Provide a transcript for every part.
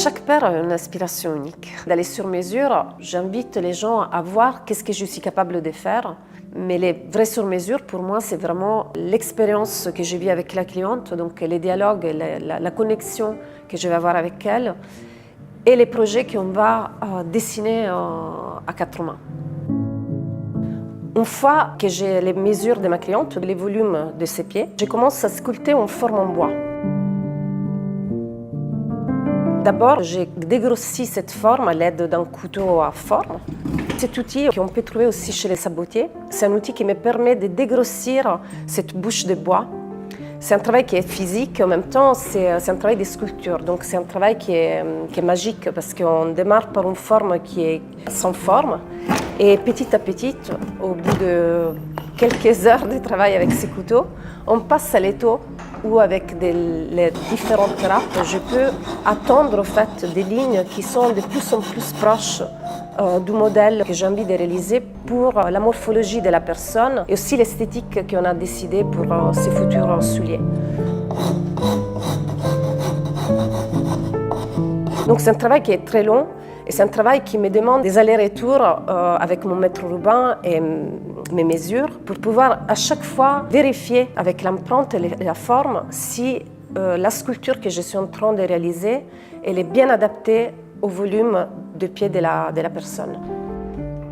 Chaque paire a une inspiration unique. Dans les sur-mesures, j'invite les gens à voir qu'est-ce que je suis capable de faire. Mais les vraies sur-mesures, pour moi, c'est vraiment l'expérience que je vis avec la cliente, donc les dialogues, la connexion que je vais avoir avec elle, et les projets qu'on va dessiner à quatre mains. Une fois que j'ai les mesures de ma cliente, les volumes de ses pieds, je commence à sculpter en forme en bois. D'abord, j'ai dégrossi cette forme à l'aide d'un couteau à forme. Cet outil qu'on peut trouver aussi chez les sabotiers, c'est un outil qui me permet de dégrossir cette bouche de bois. C'est un travail qui est physique, en même temps c'est un travail de sculpture, donc c'est un travail qui est magique parce qu'on démarre par une forme qui est sans forme et petit à petit, au bout de quelques heures de travail avec ces couteaux, on passe à l'étau où avec les différentes râpes, je peux attendre en fait, des lignes qui sont de plus en plus proches du modèle que j'ai envie de réaliser pour la morphologie de la personne et aussi l'esthétique qu'on a décidé pour ses futurs souliers. Donc c'est un travail qui est très long et c'est un travail qui me demande des allers-retours avec mon maître ruban et mes mesures pour pouvoir à chaque fois vérifier avec l'empreinte et la forme si la sculpture que je suis en train de réaliser elle est bien adaptée au volume de pied de la personne.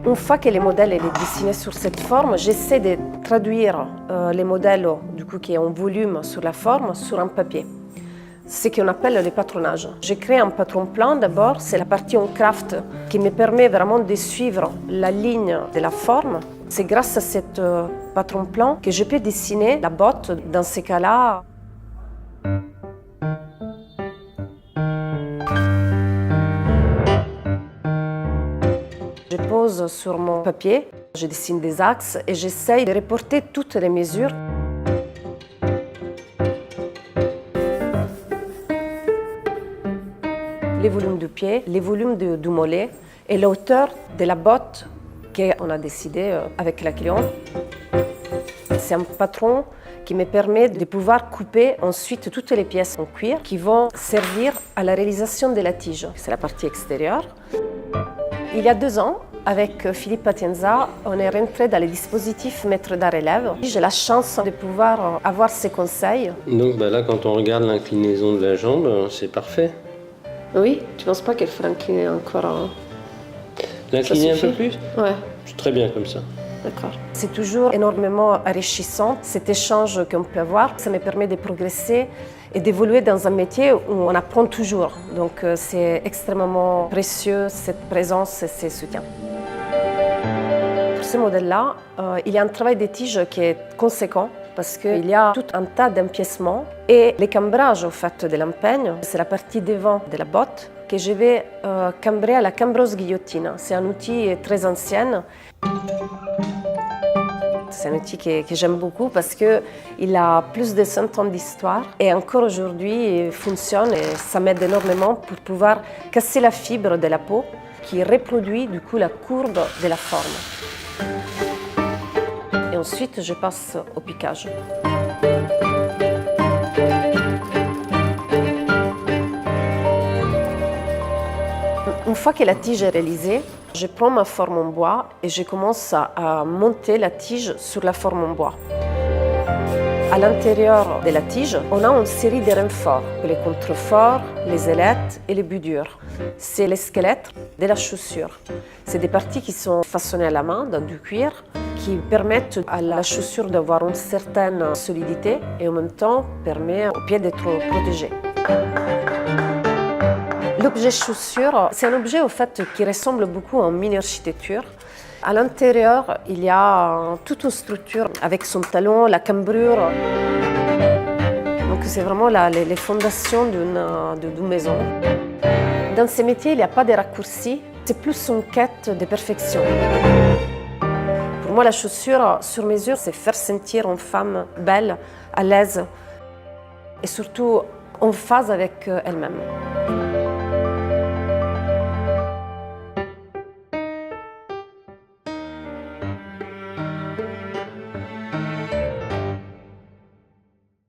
Une fois que le modèle est dessiné sur cette forme, j'essaie de traduire les modèles du coup, qui est en volume sur la forme sur un papier. C'est ce qu'on appelle le patronage. J'ai créé un patron plan d'abord, c'est la partie en craft qui me permet vraiment de suivre la ligne de la forme. C'est grâce à cette patron plan que je peux dessiner la botte dans ces cas-là. Je pose sur mon papier, je dessine des axes et j'essaye de reporter toutes les mesures. Les volumes du pied, les volumes du mollet et la hauteur de la botte qu'on a décidé avec la cliente. C'est un patron qui me permet de pouvoir couper ensuite toutes les pièces en cuir qui vont servir à la réalisation de la tige. C'est la partie extérieure. Il y a 2 ans, avec Philippe Patienza, on est rentré dans les dispositifs maître d'art élève. J'ai la chance de pouvoir avoir ses conseils. Donc là, quand on regarde l'inclinaison de la jambe, c'est parfait. Oui, tu ne penses pas qu'elle faut incliner encore L'incliner un peu plus? Ouais. C'est très bien comme ça. D'accord. C'est toujours énormément enrichissant, cet échange qu'on peut avoir. Ça me permet de progresser et d'évoluer dans un métier où on apprend toujours. Donc c'est extrêmement précieux, cette présence et ces soutiens. Pour ce modèle-là, il y a un travail de tige qui est conséquent parce qu'il y a tout un tas d'empiècements et les cambrages au fait de l'empeigne, c'est la partie devant de la botte que je vais cambrer à la cambreuse guillotine. C'est un outil très ancien. C'est un outil que j'aime beaucoup parce qu'il a plus de 100 ans d'histoire et encore aujourd'hui il fonctionne et ça m'aide énormément pour pouvoir casser la fibre de la peau qui reproduit du coup la courbe de la forme. Et ensuite je passe au piquage. Une fois que la tige est réalisée, je prends ma forme en bois et je commence à monter la tige sur la forme en bois. À l'intérieur de la tige, on a une série de renforts, les contreforts, les ailettes et les budures. C'est le squelette de la chaussure. C'est des parties qui sont façonnées à la main dans du cuir qui permettent à la chaussure d'avoir une certaine solidité et en même temps permet au pied d'être protégé. L'objet chaussure, c'est un objet au fait qui ressemble beaucoup à une mini-architecture. À l'intérieur, il y a toute une structure avec son talon, la cambrure. Donc c'est vraiment les fondations d'une maison. Dans ces métiers, il n'y a pas de raccourcis, c'est plus une quête de perfection. Pour moi, la chaussure sur mesure, c'est faire sentir une femme belle, à l'aise et surtout en phase avec elle-même.